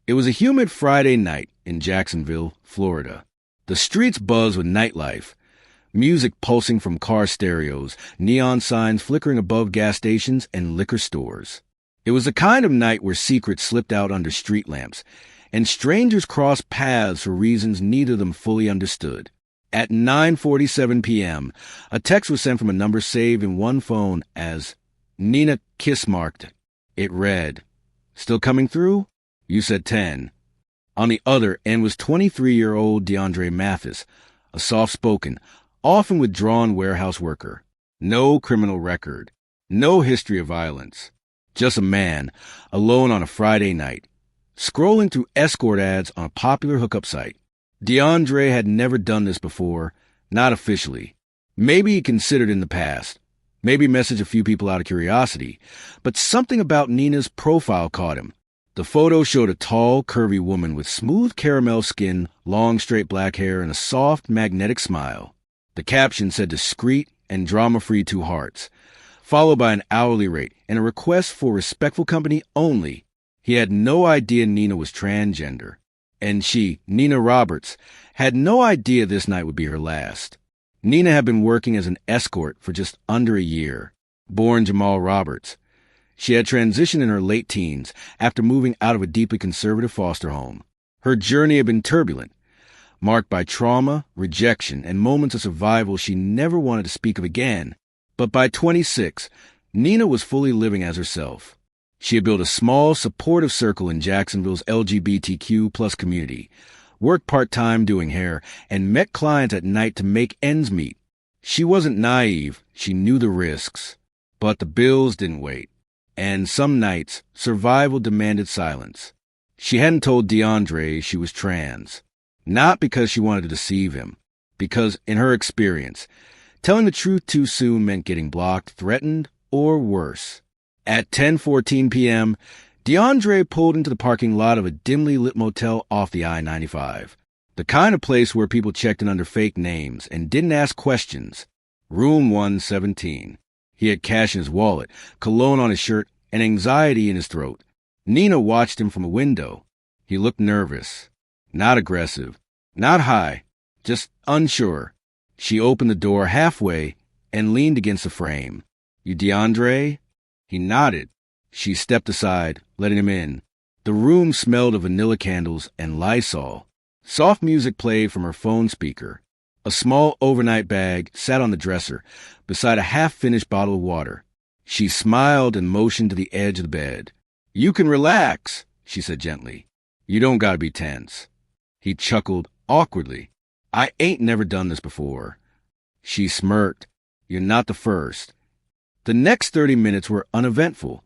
It was a humid Friday night in Jacksonville, Florida. The streets buzzed with nightlife, music pulsing from car stereos, neon signs flickering above gas stations and liquor stores. It was the kind of night where secrets slipped out under street lamps, and strangers crossed paths for reasons neither of them fully understood. At 9:47 p.m., a text was sent from a number saved in one phone as Nina kiss-marked. It read, "Still coming through? You said 10. On the other end was 23-year-old DeAndre Mathis, a soft-spoken, often withdrawn warehouse worker. No criminal record, no history of violence. Just a man, alone on a Friday night, scrolling through Escort ads on a popular hookup site. DeAndre had never done this before, not officially. Maybe he considered in the past. Maybe messaged a few people out of curiosity. But something about Nina's profile caught him. The photo showed a tall, curvy woman with smooth caramel skin, long, straight black hair, and a soft, magnetic smile. The caption said discreet and drama-free 2 hearts, followed by an hourly rate and a request for respectful company only. He had no idea Nina was transgender. And she, Nina Roberts, had no idea this night would be her last. Nina had been working as an escort for just under a year. Born Jamal Roberts, she had transitioned in her late teens after moving out of a deeply conservative foster home. Her journey had been turbulent, marked by trauma, rejection, and moments of survival she never wanted to speak of again. But by 26, Nina was fully living as herself. She had built a small, supportive circle in Jacksonville's LGBTQ+ community, worked part-time doing hair, and met clients at night to make ends meet. She wasn't naive, she knew the risks. But the bills didn't wait. And some nights, survival demanded silence. She hadn't told DeAndre she was trans. Not because she wanted to deceive him. Because, in her experience, telling the truth too soon meant getting blocked, threatened, or worse. At 10:14 p.m., DeAndre pulled into the parking lot of a dimly lit motel off the I-95. The kind of place where people checked in under fake names and didn't ask questions. Room 117. He had cash in his wallet, cologne on his shirt, and anxiety in his throat. Nina watched him from a window. He looked nervous. Not aggressive. Not high. Just unsure. She opened the door halfway and leaned against the frame. "You DeAndre?" He nodded. She stepped aside, letting him in. The room smelled of vanilla candles and Lysol. Soft music played from her phone speaker. A small overnight bag sat on the dresser, beside a half-finished bottle of water. She smiled and motioned to the edge of the bed. "You can relax," she said gently. "You don't gotta be tense." He chuckled awkwardly. "I ain't never done this before." She smirked. "You're not the first." The next 30 minutes were uneventful.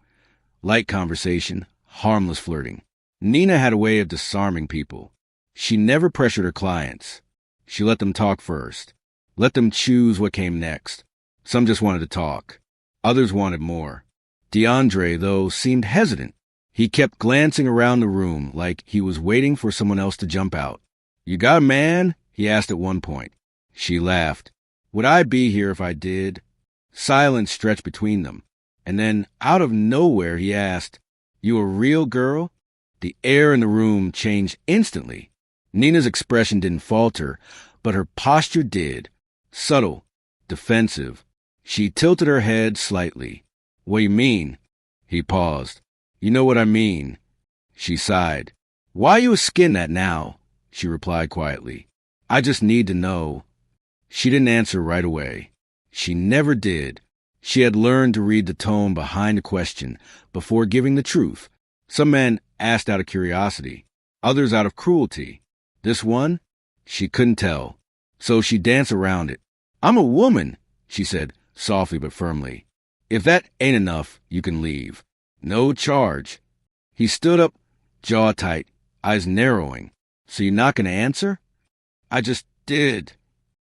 Light conversation, harmless flirting. Nina had a way of disarming people. She never pressured her clients. She let them talk first. Let them choose what came next. Some just wanted to talk. Others wanted more. DeAndre, though, seemed hesitant. He kept glancing around the room like he was waiting for someone else to jump out. "You got a man?" he asked at one point. She laughed. "Would I be here if I did?" Silence stretched between them. And then, out of nowhere, he asked, "You a real girl?" The air in the room changed instantly. Nina's expression didn't falter, but her posture did. Subtle, defensive. She tilted her head slightly. "What do you mean?" He paused. "You know what I mean." She sighed. "Why you skin that now?" She replied quietly. "I just need to know." She didn't answer right away. She never did. She had learned to read the tone behind a question before giving the truth. Some men asked out of curiosity, others out of cruelty. This one, she couldn't tell. So she danced around it. "I'm a woman," she said, softly but firmly. "If that ain't enough, you can leave. No charge." He stood up, jaw tight, eyes narrowing. "So you're not going to answer?" "I just did."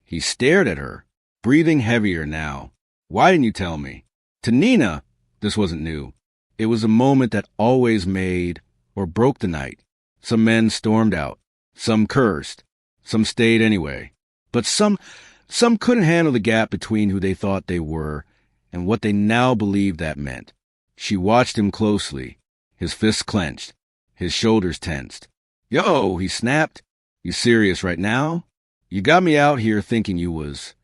He stared at her, breathing heavier now. "Why didn't you tell me?" To Nina, this wasn't new. It was a moment that always made or broke the night. Some men stormed out. Some cursed. Some stayed anyway. But some couldn't handle the gap between who they thought they were and what they now believed that meant. She watched him closely, his fists clenched, His shoulders tensed. Yo, he snapped. You serious right now? You got me out here thinking you was...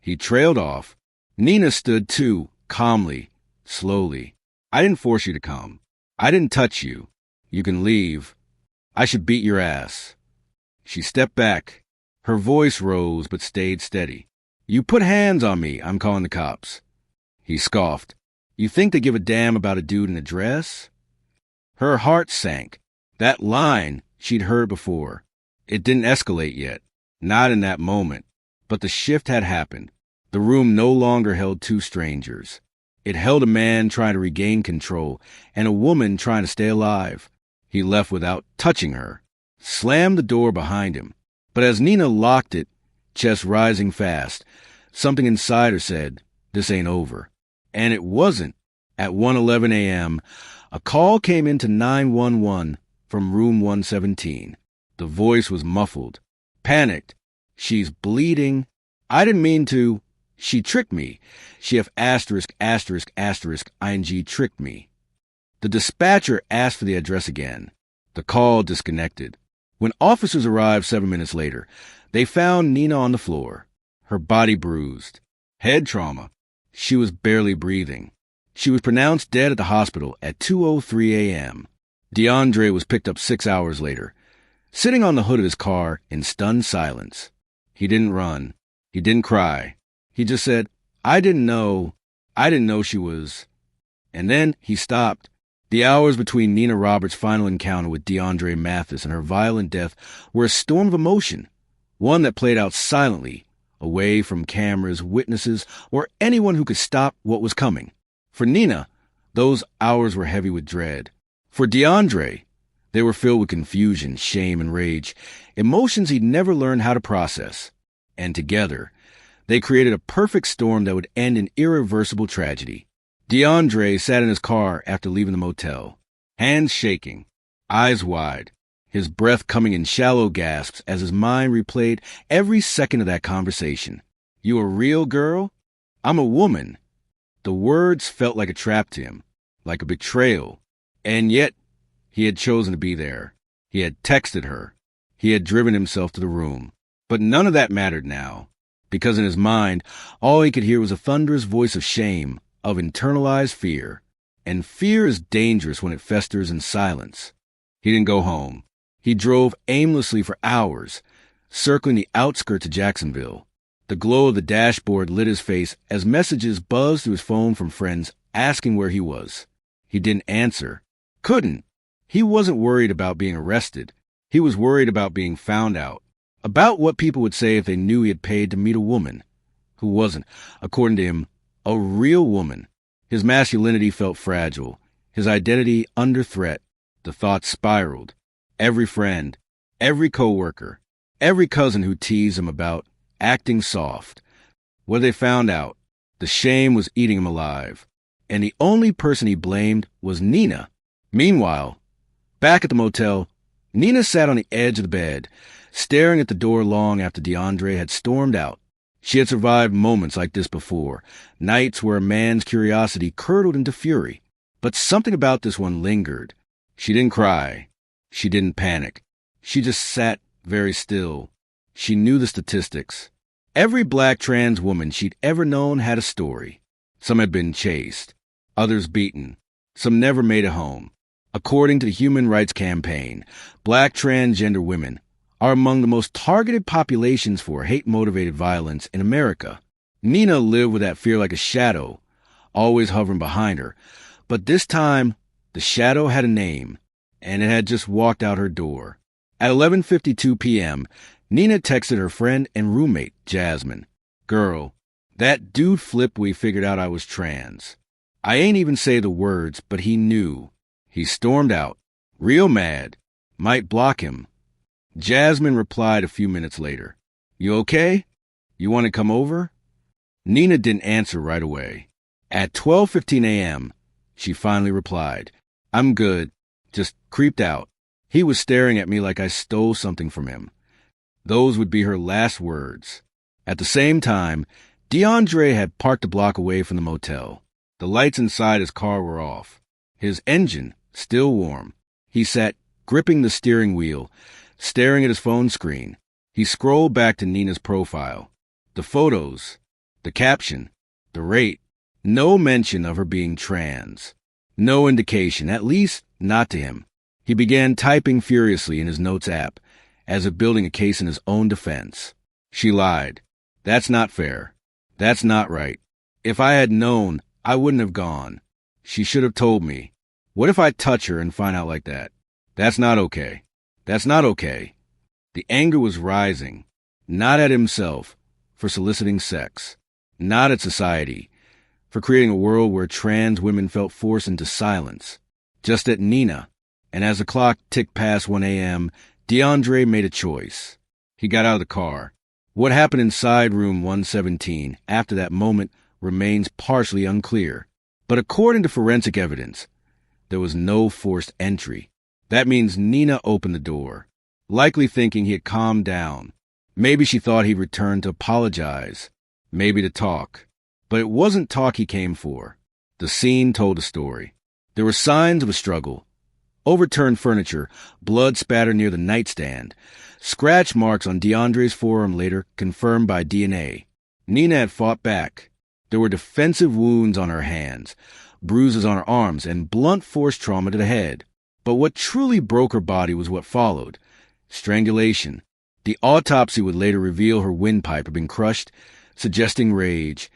He trailed off. Nina stood too, calmly, slowly. I didn't force you to come. I didn't touch you. You can leave. I should beat your ass. She stepped back. Her voice rose but stayed steady. You put hands on me, I'm calling the cops. He scoffed. You think they give a damn about a dude in a dress? Her heart sank. That line she'd heard before. It didn't escalate yet. Not in that moment. But the shift had happened. The room no longer held two strangers. It held a man trying to regain control and a woman trying to stay alive. He left without touching her, slammed the door behind him. But as Nina locked it, chest rising fast, something inside her said, this ain't over. And it wasn't. At 1:11 a.m., a call came into 911 from room 117. The voice was muffled. Panicked. She's bleeding. I didn't mean to. She tricked me. She F asterisk asterisk asterisk ing tricked me. The dispatcher asked for the address again. The call disconnected. When officers arrived 7 minutes later, they found Nina on the floor, her body bruised, head trauma. She was barely breathing. She was pronounced dead at the hospital at 2:03 a.m. DeAndre was picked up 6 hours later, sitting on the hood of his car in stunned silence. He didn't run. He didn't cry. He just said, I didn't know she was... And then he stopped. The hours between Nina Roberts' final encounter with DeAndre Mathis and her violent death were a storm of emotion, one that played out silently, away from cameras, witnesses, or anyone who could stop what was coming. For Nina, those hours were heavy with dread. For DeAndre, they were filled with confusion, shame, and rage, emotions he'd never learned how to process. And together, they created a perfect storm that would end in irreversible tragedy. DeAndre sat in his car after leaving the motel, hands shaking, eyes wide, his breath coming in shallow gasps as his mind replayed every second of that conversation. You a real girl? I'm a woman. The words felt like a trap to him, like a betrayal. And yet, he had chosen to be there. He had texted her. He had driven himself to the room. But none of that mattered now, because in his mind, all he could hear was a thunderous voice of shame, of internalized fear. And fear is dangerous when it festers in silence. He didn't go home. He drove aimlessly for hours, circling the outskirts of Jacksonville. The glow of the dashboard lit his face as messages buzzed through his phone from friends asking where he was. He didn't answer. Couldn't. He wasn't worried about being arrested. He was worried about being found out. About what people would say if they knew he had paid to meet a woman who wasn't, according to him, a real woman. His masculinity felt fragile, his identity under threat. The thoughts spiraled. Every friend, every coworker, every cousin who teased him about acting soft. What they found out, the shame was eating him alive. And the only person he blamed was Nina. Meanwhile, back at the motel, Nina sat on the edge of the bed, staring at the door long after DeAndre had stormed out. She had survived moments like this before, nights where a man's curiosity curdled into fury. But something about this one lingered. She didn't cry. She didn't panic. She just sat very still. She knew the statistics. Every black trans woman she'd ever known had a story. Some had been chased, others beaten. Some never made it home. According to the Human Rights Campaign, black transgender women are among the most targeted populations for hate-motivated violence in America. Nina lived with that fear like a shadow, always hovering behind her. But this time, the shadow had a name, and it had just walked out her door. At 11:52 p.m., Nina texted her friend and roommate, Jasmine. Girl, that dude flipped we figured out I was trans. I ain't even say the words, but he knew. He stormed out, real mad. Might block him. Jasmine replied a few minutes later. You okay? You want to come over? Nina didn't answer right away. At 12:15 a.m., she finally replied. I'm good. Just creeped out. He was staring at me like I stole something from him. Those would be her last words. At the same time, DeAndre had parked a block away from the motel. The lights inside his car were off. His engine still warm. He sat gripping the steering wheel, staring at his phone screen. He scrolled back to Nina's profile. The photos, the caption, the rate. No mention of her being trans. No indication, at least not to him. He began typing furiously in his notes app, as if building a case in his own defense. She lied. That's not fair. That's not right. If I had known, I wouldn't have gone. She should have told me. What if I touch her and find out like that? That's not okay. That's not okay. The anger was rising, not at himself for soliciting sex, not at society for creating a world where trans women felt forced into silence, just at Nina. And as the clock ticked past 1 a.m., DeAndre made a choice. He got out of the car. What happened inside room 117 after that moment remains partially unclear. But according to forensic evidence, there was no forced entry. That means Nina opened the door, likely thinking he had calmed down. Maybe she thought he'd returned to apologize, maybe to talk. But it wasn't talk he came for. The scene told a story. There were signs of a struggle. Overturned furniture, blood spattered near the nightstand, scratch marks on DeAndre's forearm later confirmed by DNA. Nina had fought back. There were defensive wounds on her hands, bruises on her arms, and blunt force trauma to the head. But what truly broke her body was what followed. Strangulation. The autopsy would later reveal her windpipe had been crushed, suggesting rage.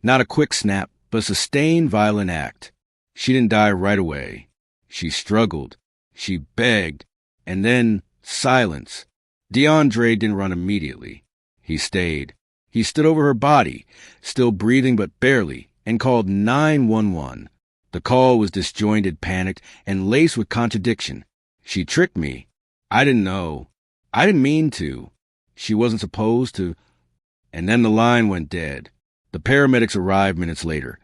Not a quick snap, but a sustained violent act. She didn't die right away. She struggled. She begged. And then silence. DeAndre didn't run immediately. He stayed. He stood over her body, still breathing but barely, and called 911. The call was disjointed, panicked, and laced with contradiction. She tricked me. I didn't know. I didn't mean to. She wasn't supposed to. And then the line went dead. The paramedics arrived minutes later.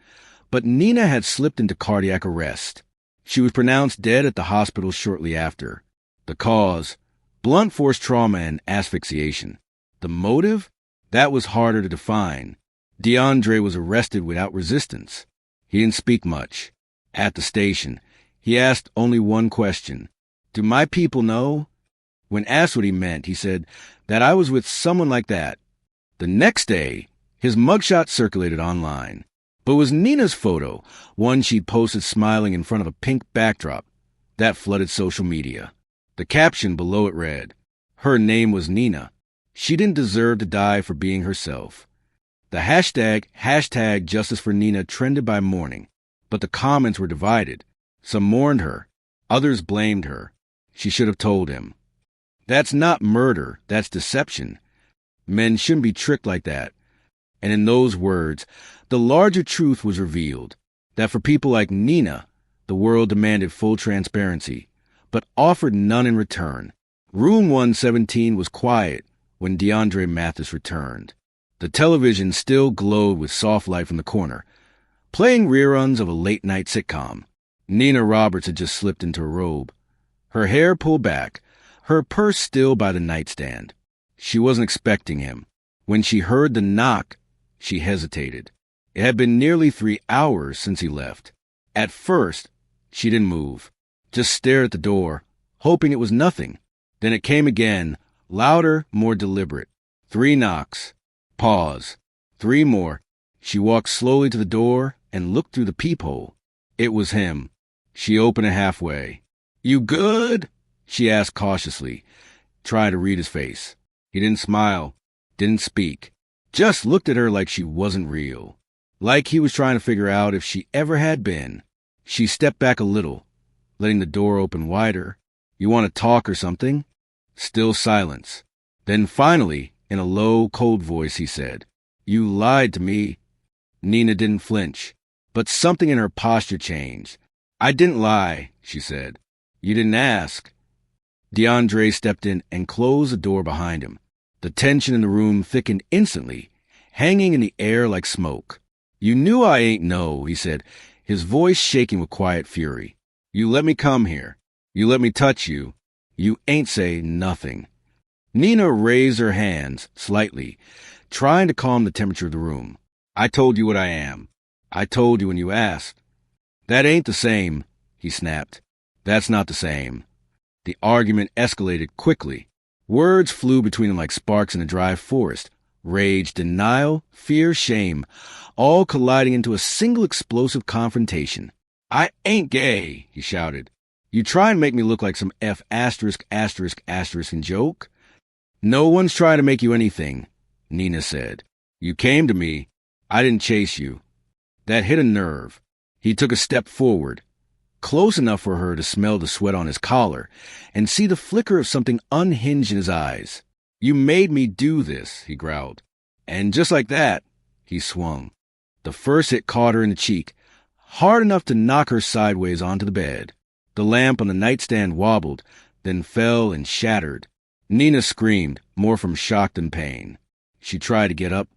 But Nina had slipped into cardiac arrest. She was pronounced dead at the hospital shortly after. The cause, blunt force trauma and asphyxiation. The motive? That was harder to define. DeAndre was arrested without resistance. He didn't speak much. At the station, he asked only one question. Do my people know? When asked what he meant, he said that I was with someone like that. The next day, his mugshot circulated online. But it was Nina's photo, one she'd posted smiling in front of a pink backdrop. That flooded social media. The caption below it read, her name was Nina. She didn't deserve to die for being herself. The hashtag Justice for Nina trended by morning, but the comments were divided. Some mourned her. Others blamed her. She should have told him. That's not murder, that's deception. Men shouldn't be tricked like that. And in those words, the larger truth was revealed, that for people like Nina, the world demanded full transparency, but offered none in return. Room 117 was quiet when DeAndre Mathis returned. The television still glowed with soft light from the corner, playing reruns of a late-night sitcom. Nina Roberts had just slipped into a robe, her hair pulled back, her purse still by the nightstand. She wasn't expecting him. When she heard the knock, she hesitated. It had been nearly 3 hours since he left. At first, she didn't move, just stared at the door, hoping it was nothing. Then it came again, louder, more deliberate. 3 knocks. Pause. 3 more. She walked slowly to the door and looked through the peephole. It was him. She opened it halfway. You good? She asked cautiously, trying to read his face. He didn't smile, didn't speak, just looked at her like she wasn't real, like he was trying to figure out if she ever had been. She stepped back a little, letting the door open wider. You want to talk or something? Still silence. Then finally, in a low, cold voice, he said, You lied to me. Nina didn't flinch, but something in her posture changed. I didn't lie, she said. You didn't ask. DeAndre stepped in and closed the door behind him. The tension in the room thickened instantly, hanging in the air like smoke. You knew I ain't no, he said, his voice shaking with quiet fury. You let me come here. You let me touch you. You ain't say nothing. Nina raised her hands slightly, trying to calm the temperature of the room. I told you what I am. I told you when you asked. That ain't the same, he snapped. That's not the same. The argument escalated quickly. Words flew between them like sparks in a dry forest. Rage, denial, fear, shame, all colliding into a single explosive confrontation. "I ain't gay," he shouted. "You try and make me look like some F asterisk asterisk asterisk and joke?" "No one's trying to make you anything," Nina said. "You came to me. I didn't chase you." That hit a nerve. He took a step forward, close enough for her to smell the sweat on his collar and see the flicker of something unhinged in his eyes. "You made me do this," he growled. And just like that, he swung. The first hit caught her in the cheek, hard enough to knock her sideways onto the bed. The lamp on the nightstand wobbled, then fell and shattered. Nina screamed, more from shock than pain. She tried to get up,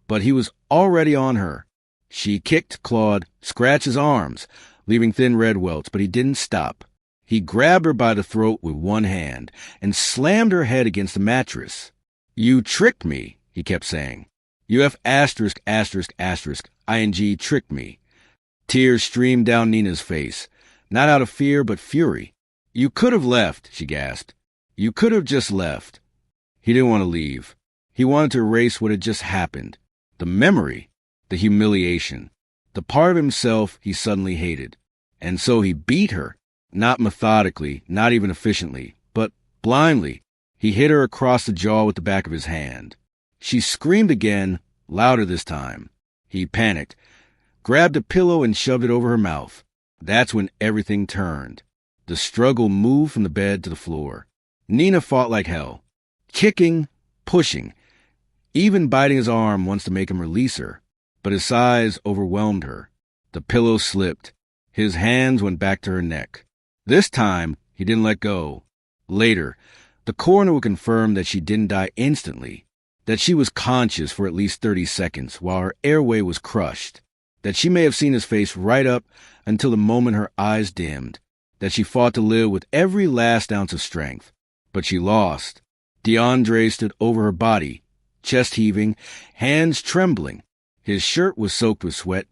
but he was already on her. She kicked, clawed, scratched his arms, leaving thin red welts, but he didn't stop. He grabbed her by the throat with one hand and slammed her head against the mattress. "You tricked me," he kept saying. "You F asterisk asterisk asterisk ing tricked me." Tears streamed down Nina's face, not out of fear but fury. "You could have left," she gasped. "You could have just left." He didn't want to leave. He wanted to erase what had just happened. The memory, the humiliation, the part of himself he suddenly hated. And so he beat her, not methodically, not even efficiently, but blindly. He hit her across the jaw with the back of his hand. She screamed again, louder this time. He panicked, grabbed a pillow and shoved it over her mouth. That's when everything turned. The struggle moved from the bed to the floor. Nina fought like hell, kicking, pushing, even biting his arm once to make him release her. But his size overwhelmed her. The pillow slipped. His hands went back to her neck. This time, he didn't let go. Later, the coroner would confirm that she didn't die instantly, that she was conscious for at least 30 seconds while her airway was crushed, that she may have seen his face right up until the moment her eyes dimmed, that she fought to live with every last ounce of strength. But she lost. DeAndre stood over her body, chest heaving, hands trembling. His shirt was soaked with sweat,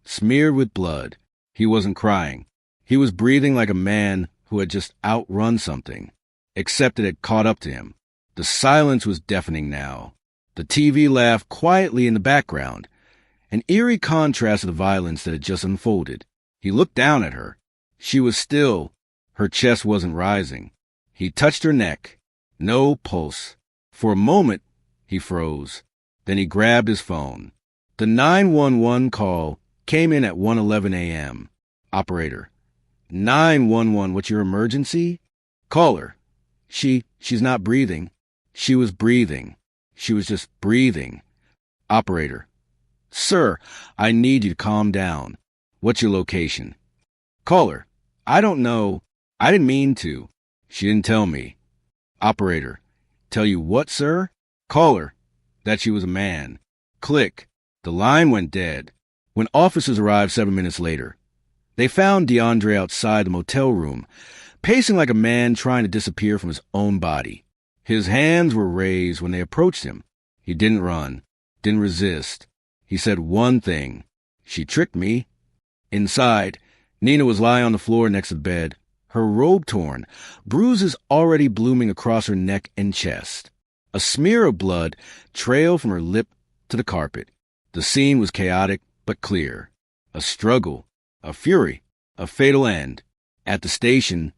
smeared with blood. He wasn't crying. He was breathing like a man who had just outrun something, except it had caught up to him. The silence was deafening now. The TV laughed quietly in the background, an eerie contrast to the violence that had just unfolded. He looked down at her. She was still. Her chest wasn't rising. He touched her neck. No pulse. For a moment, he froze. Then he grabbed his phone. The 911 call came in at 1:11 a.m. Operator: 911, what's your emergency? Caller: She's not breathing. She was breathing. She was just breathing. Operator: Sir, I need you to calm down. What's your location? Caller: I don't know. I didn't mean to. She didn't tell me. Operator: Tell you what, sir? Caller: That she was a man. Click. The line went dead. When officers arrived 7 minutes later, they found DeAndre outside the motel room, pacing like a man trying to disappear from his own body. His hands were raised when they approached him. He didn't run, didn't resist. He said one thing: "She tricked me." Inside, Nina was lying on the floor next to the bed, her robe torn, bruises already blooming across her neck and chest. A smear of blood trailed from her lip to the carpet. The scene was chaotic but clear. A struggle, a fury, a fatal end. At the station,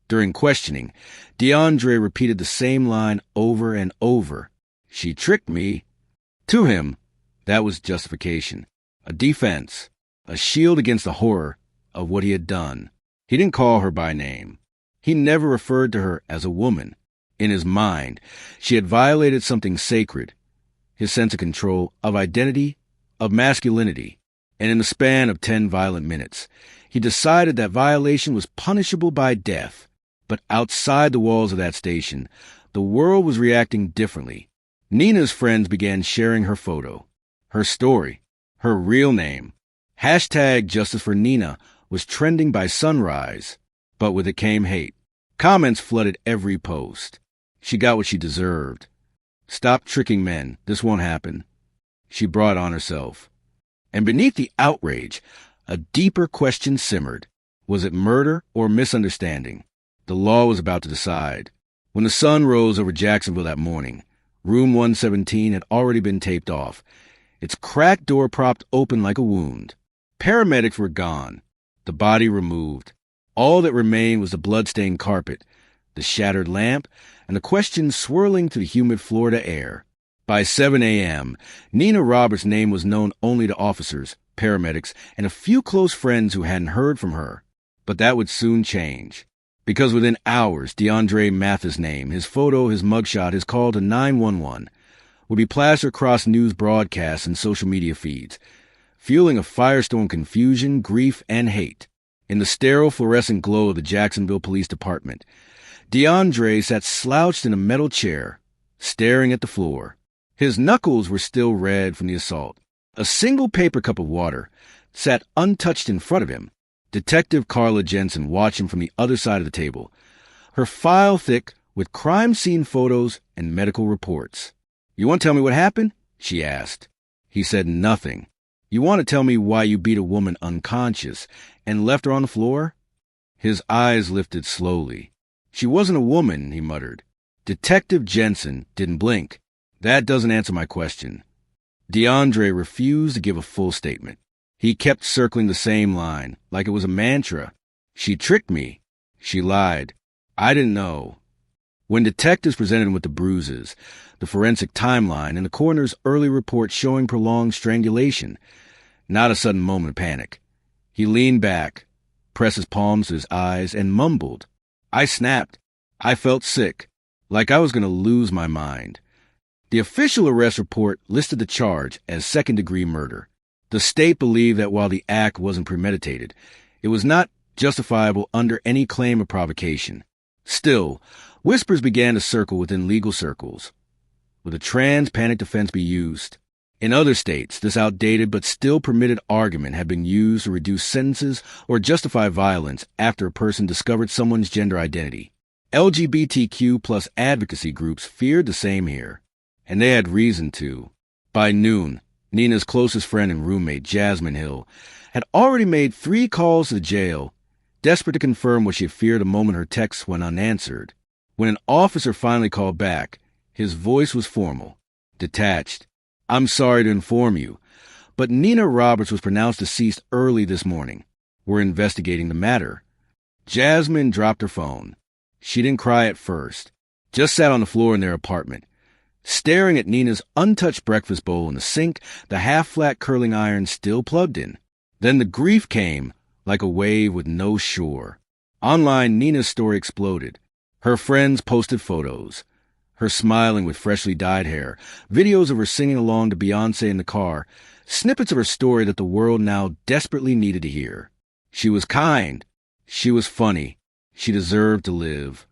during questioning, DeAndre repeated the same line over and over: "She tricked me." To him, that was justification, a defense, a shield against the horror of what he had done. He didn't call her by name. He never referred to her as a woman. In his mind, she had violated something sacred, his sense of control, of identity, of masculinity. And in the span of 10 violent minutes, he decided that violation was punishable by death. But outside the walls of that station, the world was reacting differently. Nina's friends began sharing her photo, her story, her real name. Hashtag Justice for Nina was trending by sunrise, but with it came hate. Comments flooded every post. She got what she deserved. "Stop tricking men. This won't happen." She brought on herself. And beneath the outrage, a deeper question simmered. Was it murder or misunderstanding? The law was about to decide. When the sun rose over Jacksonville that morning, room 117 had already been taped off, its cracked door propped open like a wound. Paramedics were gone, the body removed. All that remained was the blood-stained carpet, the shattered lamp, and the questions swirling through the humid Florida air. By 7 a.m., Nina Roberts' name was known only to officers, paramedics, and a few close friends who hadn't heard from her. But that would soon change. Because within hours, DeAndre Mathis' name, his photo, his mugshot, his call to 911 would be plastered across news broadcasts and social media feeds, fueling a firestorm of confusion, grief, and hate. In the sterile fluorescent glow of the Jacksonville Police Department, DeAndre sat slouched in a metal chair, staring at the floor. His knuckles were still red from the assault. A single paper cup of water sat untouched in front of him. Detective Carla Jensen watched him from the other side of the table, her file thick with crime scene photos and medical reports. "You want to tell me what happened?" she asked. He said nothing. "You want to tell me why you beat a woman unconscious and left her on the floor?" His eyes lifted slowly. "She wasn't a woman," he muttered. Detective Jensen didn't blink. "That doesn't answer my question." DeAndre refused to give a full statement. He kept circling the same line, like it was a mantra. "She tricked me. She lied. I didn't know." When detectives presented him with the bruises, the forensic timeline, and the coroner's early report showing prolonged strangulation, not a sudden moment of panic, he leaned back, pressed his palms to his eyes, and mumbled. "I snapped. I felt sick, like I was going to lose my mind." The official arrest report listed the charge as second-degree murder. The state believed that while the act wasn't premeditated, it was not justifiable under any claim of provocation. Still, whispers began to circle within legal circles. Would a trans panic defense be used? In other states, this outdated but still permitted argument had been used to reduce sentences or justify violence after a person discovered someone's gender identity. LGBTQ plus advocacy groups feared the same here, and they had reason to. By noon, Nina's closest friend and roommate, Jasmine Hill, had already made 3 calls to the jail, desperate to confirm what she had feared the moment her texts went unanswered. When an officer finally called back, his voice was formal, detached. "I'm sorry to inform you, but Nina Roberts was pronounced deceased early this morning. We're investigating the matter." Jasmine dropped her phone. She didn't cry at first, just sat on the floor in their apartment, staring at Nina's untouched breakfast bowl in the sink, the half-flat curling iron still plugged in. Then the grief came, like a wave with no shore. Online, Nina's story exploded. Her friends posted photos, her smiling with freshly dyed hair, videos of her singing along to Beyoncé in the car, snippets of her story that the world now desperately needed to hear. She was kind. She was funny. She deserved to live.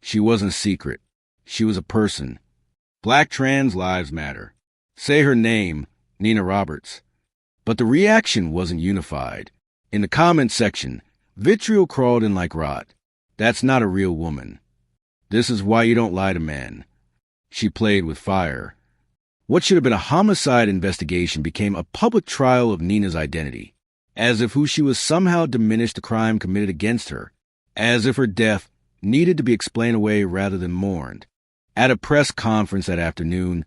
She wasn't a secret. She was a person. Black trans lives matter. Say her name, Nina Roberts. But the reaction wasn't unified. In the comments section, vitriol crawled in like rot. "That's not a real woman. This is why you don't lie to men." She played with fire. What should have been a homicide investigation became a public trial of Nina's identity, as if who she was somehow diminished the crime committed against her, as if her death needed to be explained away rather than mourned. At a press conference that afternoon,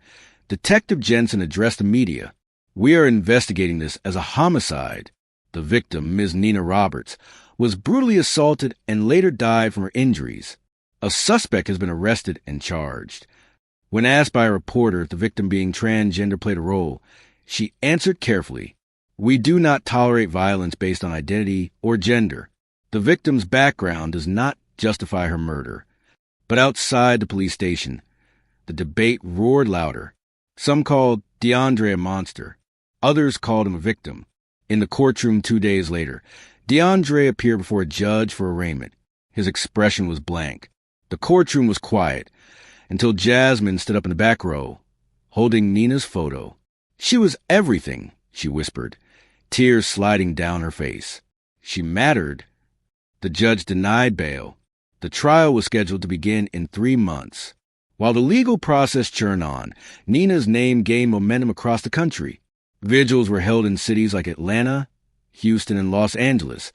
Detective Jensen addressed the media. "We are investigating this as a homicide. The victim, Ms. Nina Roberts, was brutally assaulted and later died from her injuries. A suspect has been arrested and charged." When asked by a reporter if the victim being transgender played a role, she answered carefully, "We do not tolerate violence based on identity or gender. The victim's background does not justify her murder." But outside the police station, the debate roared louder. Some called DeAndre a monster. Others called him a victim. In the courtroom 2 days later, DeAndre appeared before a judge for arraignment. His expression was blank. The courtroom was quiet until Jasmine stood up in the back row, holding Nina's photo. "She was everything," she whispered, tears sliding down her face. "She mattered." The judge denied bail. The trial was scheduled to begin in 3 months. While the legal process churned on, Nina's name gained momentum across the country. Vigils were held in cities like Atlanta, Houston, and Los Angeles.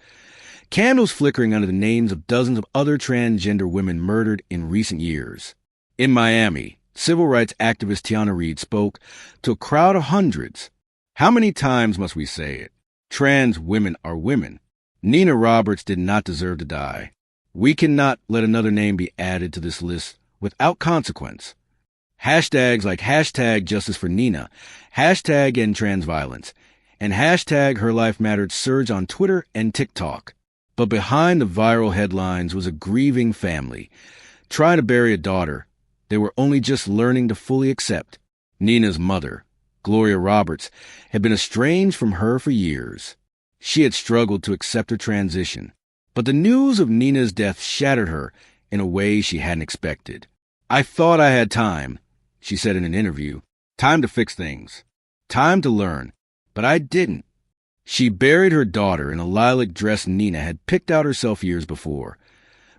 candles flickering under the names of dozens of other transgender women murdered in recent years. In Miami, civil rights activist Tiana Reid spoke to a crowd of hundreds. How many times must we say it? Trans women are women. Nina Roberts did not deserve to die. We cannot let another name be added to this list without consequence. Hashtags like hashtag justice for Nina, hashtag end trans violence, and hashtag her life mattered surged on Twitter and TikTok. But behind the viral headlines was a grieving family, trying to bury a daughter they were only just learning to fully accept. Nina's mother, Gloria Roberts, had been estranged from her for years. She had struggled to accept her transition, but the news of Nina's death shattered her in a way she hadn't expected. "I thought I had time," she said in an interview. "Time to fix things. Time to learn. But I didn't." She buried her daughter in a lilac dress Nina had picked out herself years before,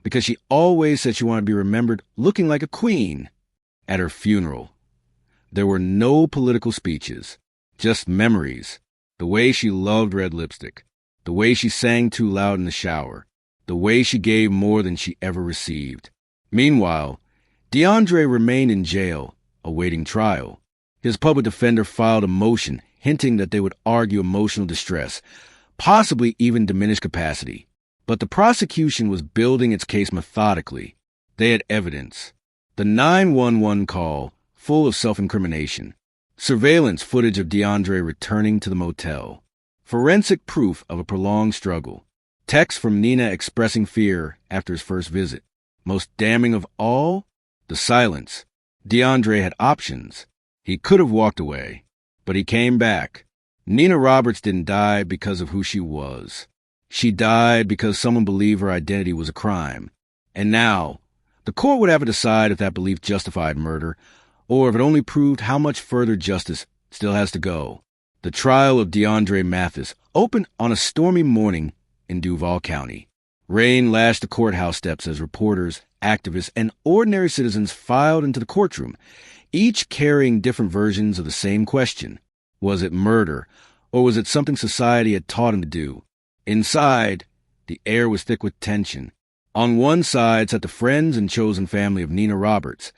because she always said she wanted to be remembered looking like a queen. At her funeral, there were no political speeches, just memories. The way she loved red lipstick, the way she sang too loud in the shower, the way she gave more than she ever received. Meanwhile, DeAndre remained in jail, awaiting trial. His public defender filed a motion hinting that they would argue emotional distress, possibly even diminished capacity. But the prosecution was building its case methodically. They had evidence. The 911 call, full of self-incrimination. Surveillance footage of DeAndre returning to the motel. Forensic proof of a prolonged struggle. Text from Nina expressing fear after his first visit. Most damning of all, the silence. DeAndre had options. He could have walked away, but he came back. Nina Roberts didn't die because of who she was. She died because someone believed her identity was a crime. And now, the court would have to decide if that belief justified murder, or if it only proved how much further justice still has to go. The trial of DeAndre Mathis opened on a stormy morning in Duval County. Rain lashed the courthouse steps as reporters, activists, and ordinary citizens filed into the courtroom, each carrying different versions of the same question. Was it murder, or was it something society had taught him to do? Inside, the air was thick with tension. On one side sat the friends and chosen family of Nina Roberts,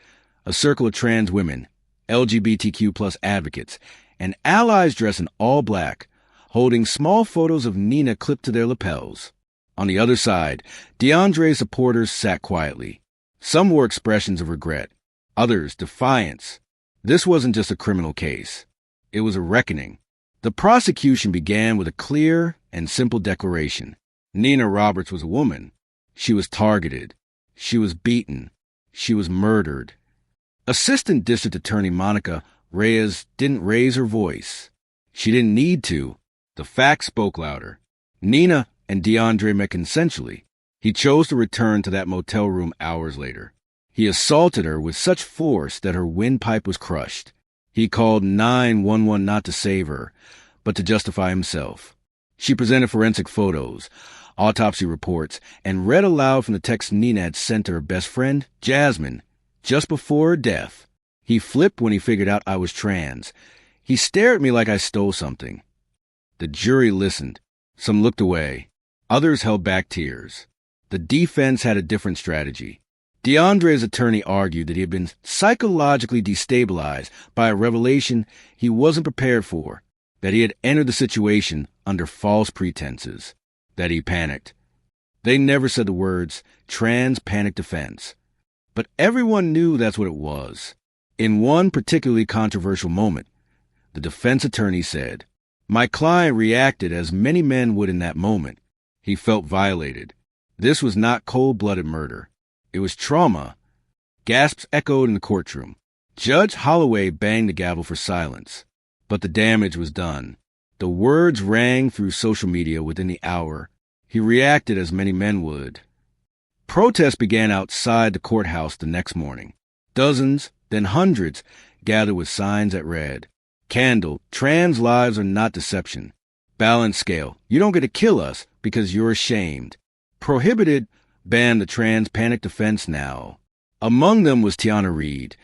a circle of trans women, LGBTQ+ advocates, and allies dressed in all black, holding small photos of Nina clipped to their lapels. On the other side, DeAndre's supporters sat quietly. Some wore expressions of regret, others defiance. This wasn't just a criminal case. It was a reckoning. The prosecution began with a clear and simple declaration. Nina Roberts was a woman. She was targeted. She was beaten. She was murdered. Assistant District Attorney Monica Reyes didn't raise her voice. She didn't need to. The facts spoke louder. Nina and DeAndre met consensually. He chose to return to that motel room hours later. He assaulted her with such force that her windpipe was crushed. He called 911 not to save her, but to justify himself. She presented forensic photos, autopsy reports, and read aloud from the text Nina had sent to her best friend, Jasmine, just before her death. He flipped when he figured out I was trans. He stared at me like I stole something. The jury listened. Some looked away. Others held back tears. The defense had a different strategy. DeAndre's attorney argued that he had been psychologically destabilized by a revelation he wasn't prepared for, that he had entered the situation under false pretenses, that he panicked. They never said the words trans panic defense, but everyone knew that's what it was. In one particularly controversial moment, the defense attorney said, "My client reacted as many men would in that moment. He felt violated. This was not cold-blooded murder. It was trauma." Gasps echoed in the courtroom. Judge Holloway banged the gavel for silence. But the damage was done. The words rang through social media within the hour. He reacted as many men would. Protests began outside the courthouse the next morning. Dozens, then hundreds, gathered with signs that read, "Candle, trans lives are not deception. Balance scale, you don't get to kill us because you're ashamed. Prohibited, ban the trans panic defense now." Among them was Tiana Reid,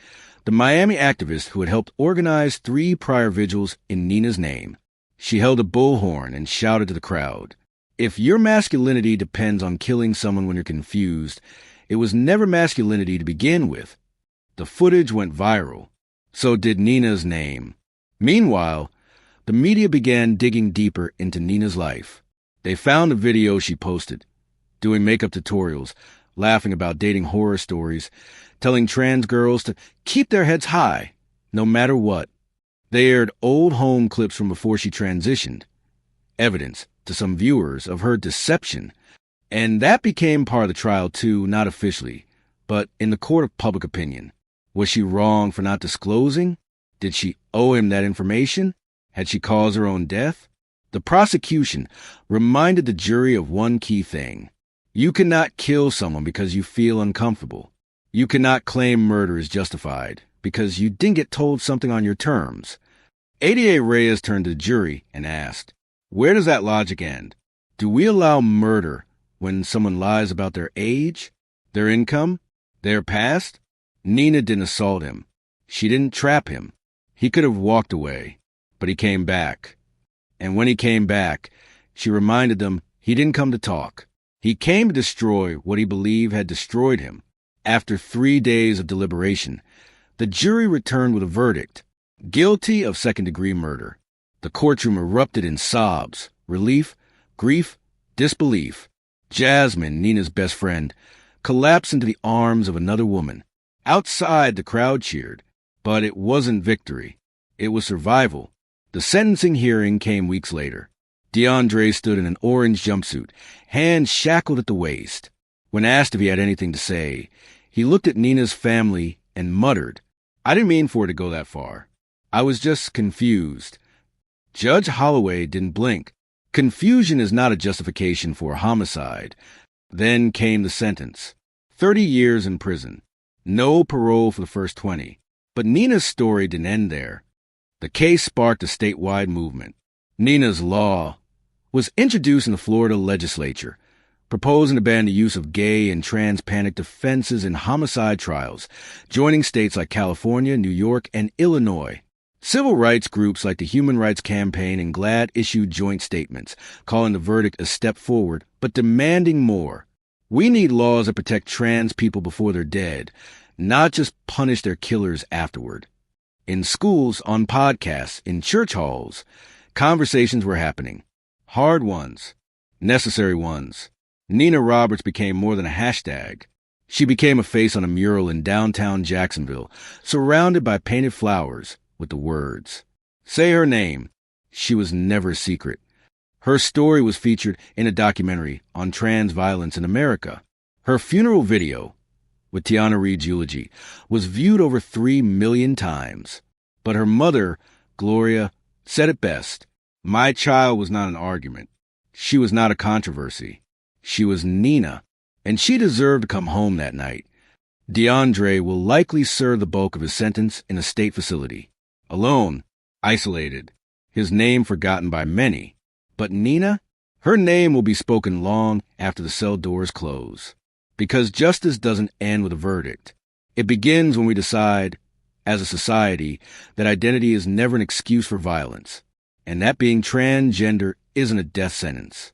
the Miami activist who had helped organize 3 prior vigils in Nina's name. She held a bullhorn and shouted to the crowd, If your masculinity depends on killing someone when you're confused, it was never masculinity to begin with. The footage went viral. So did Nina's name. Meanwhile, the media began digging deeper into Nina's life. They found a video she posted, doing makeup tutorials, laughing about dating horror stories, telling trans girls to keep their heads high, no matter what. They aired old home clips from before she transitioned, evidence to some viewers of her deception. And that became part of the trial too, not officially, but in the court of public opinion. Was she wrong for not disclosing? Did she owe him that information? Had she caused her own death? The prosecution reminded the jury of one key thing. You cannot kill someone because you feel uncomfortable. You cannot claim murder is justified because you didn't get told something on your terms. ADA Reyes turned to the jury and asked, where does that logic end? Do we allow murder when someone lies about their age, their income, their past? Nina didn't assault him. She didn't trap him. He could have walked away, but he came back. And when he came back, she reminded them he didn't come to talk. He came to destroy what he believed had destroyed him. After 3 days of deliberation, the jury returned with a verdict, guilty of second-degree murder. The courtroom erupted in sobs, relief, grief, disbelief. Jasmine, Nina's best friend, collapsed into the arms of another woman. Outside, the crowd cheered, but it wasn't victory. It was survival. The sentencing hearing came weeks later. DeAndre stood in an orange jumpsuit, hands shackled at the waist. When asked if he had anything to say, he looked at Nina's family and muttered, I didn't mean for it to go that far. I was just confused. Judge Holloway didn't blink. Confusion is not a justification for a homicide. Then came the sentence. 30 years in prison. No parole for the first 20. But Nina's story didn't end there. The case sparked a statewide movement. Nina's Law was introduced in the Florida legislature, proposing to ban the use of gay and trans panic defenses in homicide trials, joining states like California, New York, and Illinois. Civil rights groups like the Human Rights Campaign and GLAAD issued joint statements, calling the verdict a step forward, but demanding more. We need laws that protect trans people before they're dead, not just punish their killers afterward. In schools, on podcasts, in church halls, conversations were happening. Hard ones. Necessary ones. Nina Roberts became more than a hashtag. She became a face on a mural in downtown Jacksonville, surrounded by painted flowers with the words, "Say her name." She was never a secret. Her story was featured in a documentary on trans violence in America. Her funeral video, with Tiana Reid's eulogy, was viewed over 3 million times. But her mother, Gloria, said it best. My child was not an argument. She was not a controversy. She was Nina, and she deserved to come home that night. DeAndre will likely serve the bulk of his sentence in a state facility. Alone, isolated, his name forgotten by many. But Nina, her name will be spoken long after the cell doors close. Because justice doesn't end with a verdict. It begins when we decide, as a society, that identity is never an excuse for violence, and that being transgender isn't a death sentence.